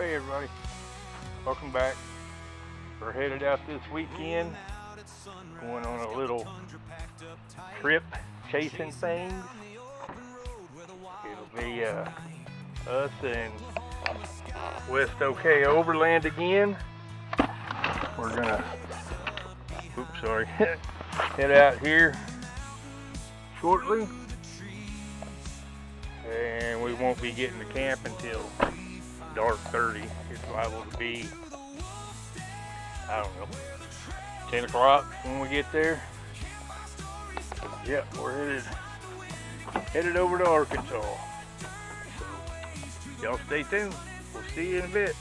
Hey everybody, welcome back. We're headed out this weekend, going on a little trip chasing things. It'll be us and West OK Overland again. We're gonna, head out here shortly, and we won't be getting to camp until dark 30. It's liable to be, I don't know, 10 o'clock when we get there. Yep, we're headed over to Arkansas. So y'all stay tuned. We'll see you in a bit.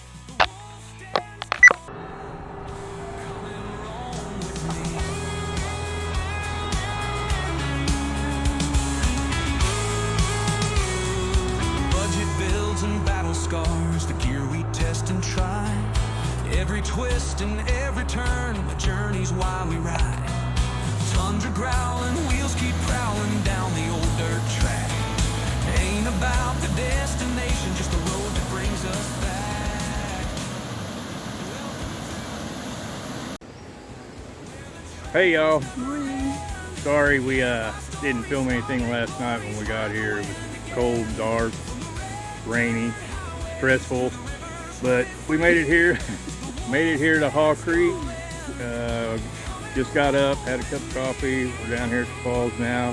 And battle scars, the gear we test and try. Every twist and every turn, the journey's why we ride. Tundra growling, wheels keep prowling down the old dirt track. Ain't about the destination, just the road that brings us back. Hey y'all. Sorry we didn't film anything last night when we got here. It was cold, dark, rainy, stressful, but we made it here. Made it here to Haw Creek. Just got up, had a cup of coffee. We're down here at the falls now.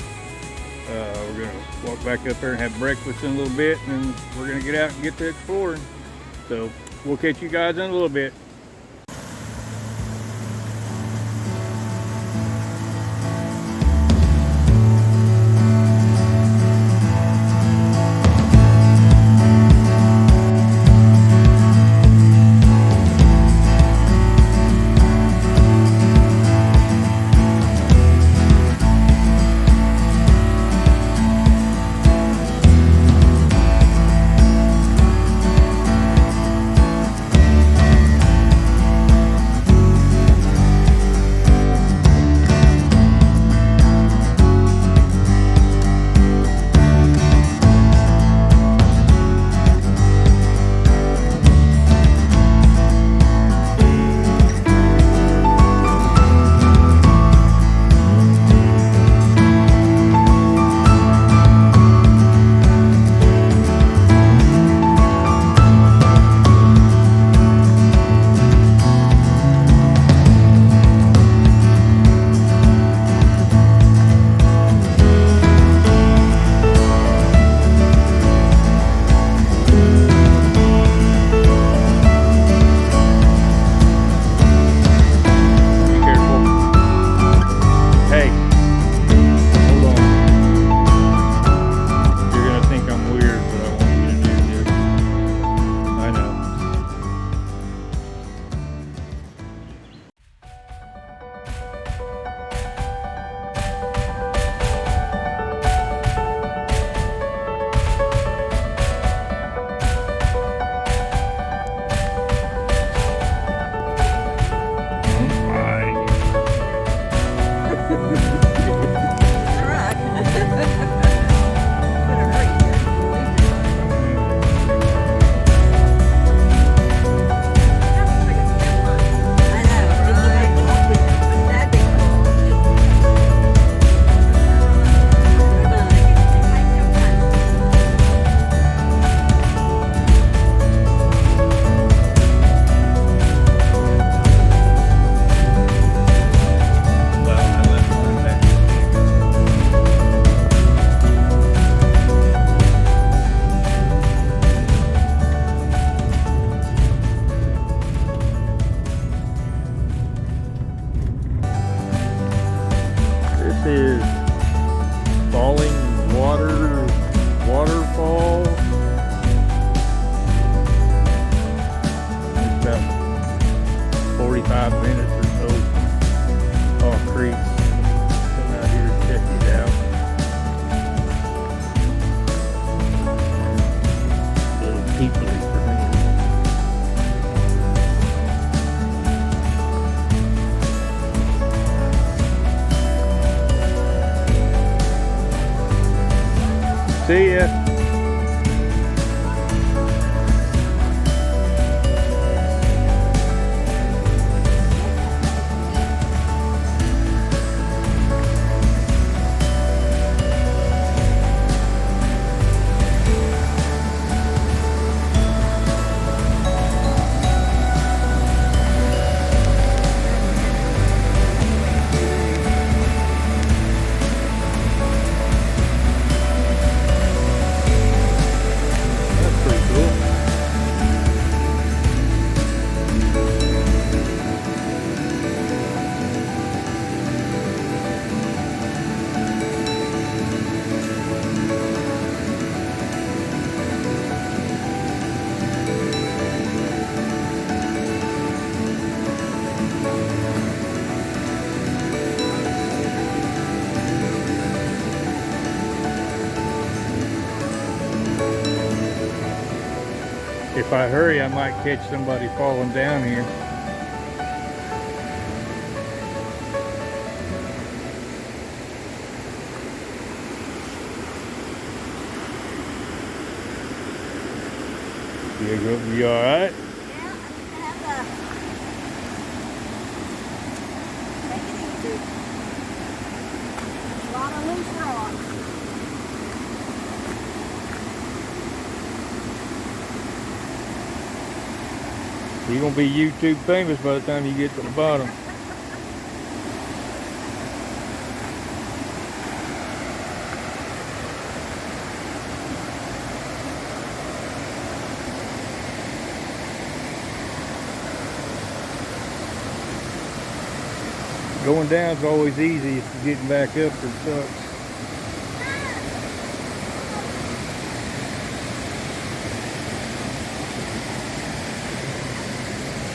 We're gonna walk back up there and have breakfast in a little bit, and we're gonna get out and get to exploring. So we'll catch you guys in a little bit. This is Falling Waterfalls. It's about 45 minutes or so from Haw Creek. Come out here and check it out. A little peeply for me. See ya. If I hurry, I might catch somebody falling down here. You all right? Yeah, I have take it easy. A lot of loose rocks. You're gonna be YouTube famous by the time you get to the bottom. Going down is always easy. It's getting back up that sucks.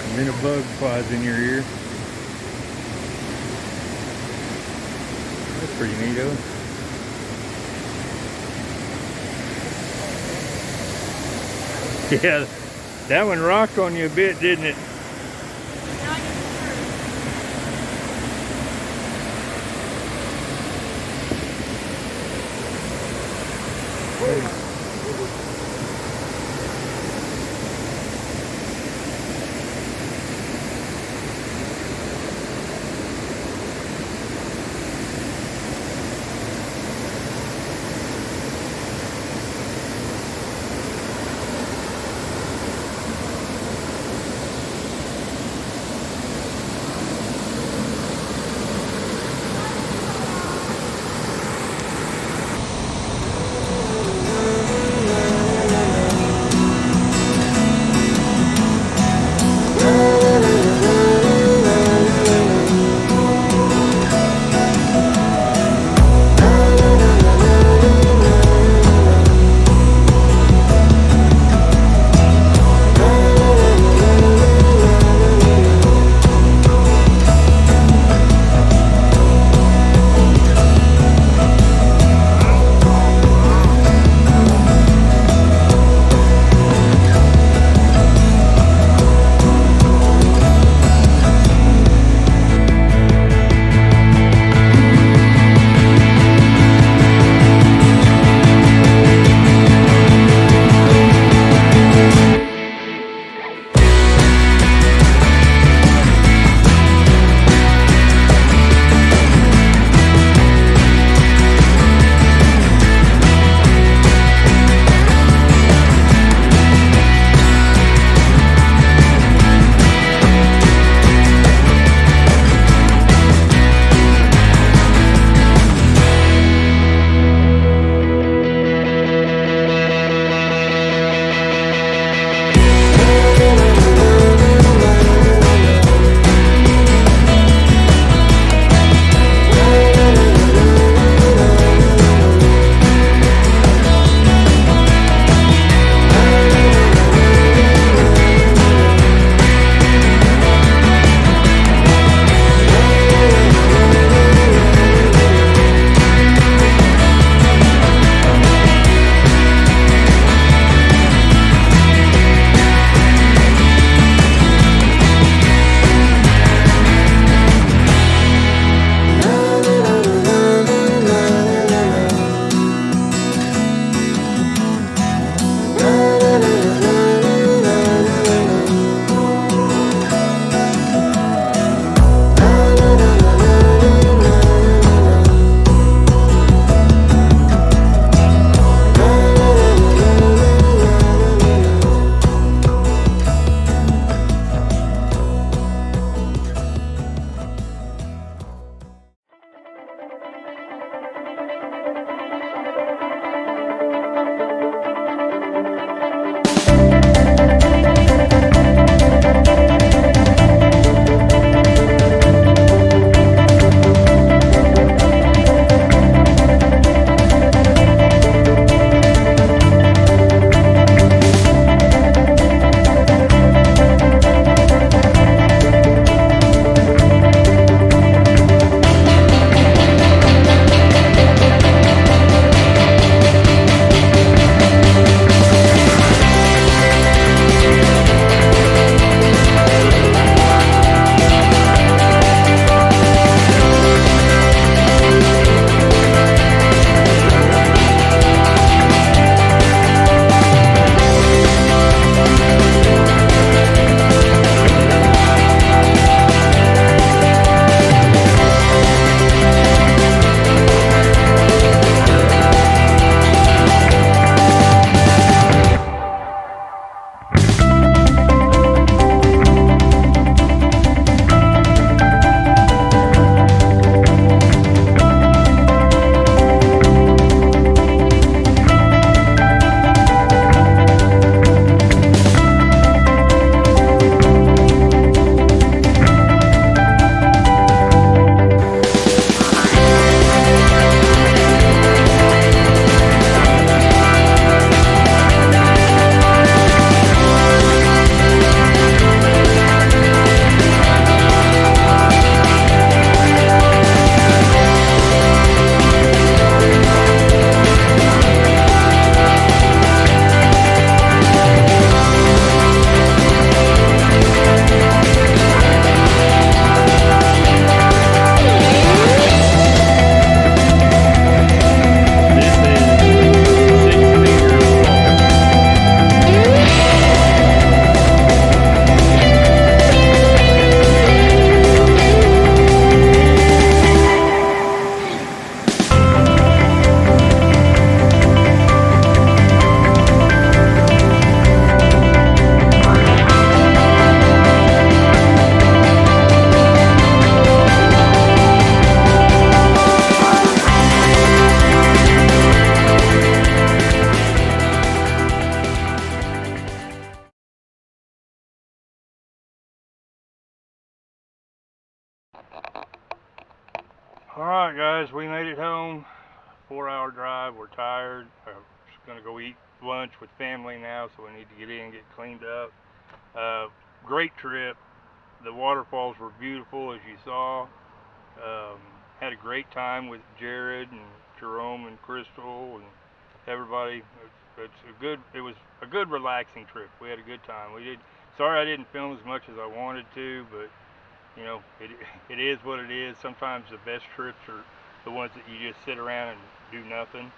And then a bug flies in your ear. That's pretty neato. Yeah, that one rocked on you a bit, didn't it? Alright guys, we made it home. 4-hour drive, we're tired. Just gonna go eat lunch with family now, so we need to get in and get cleaned up. Great trip. The waterfalls were beautiful, as you saw. Had a great time with Jared and Jerome and Crystal and everybody. It was a good relaxing trip. We had a good time. Sorry I didn't film as much as I wanted to, but you know, it is what it is. Sometimes the best trips are the ones that you just sit around and do nothing.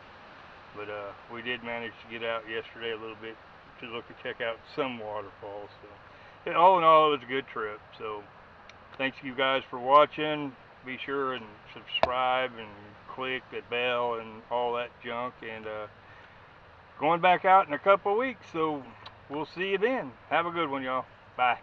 But we did manage to get out yesterday a little bit to check out some waterfalls. So all in all, it was a good trip. So thanks you guys for watching. Be sure and subscribe and click the bell and all that junk. And going back out in a couple of weeks, so we'll see you then. Have a good one, y'all. Bye.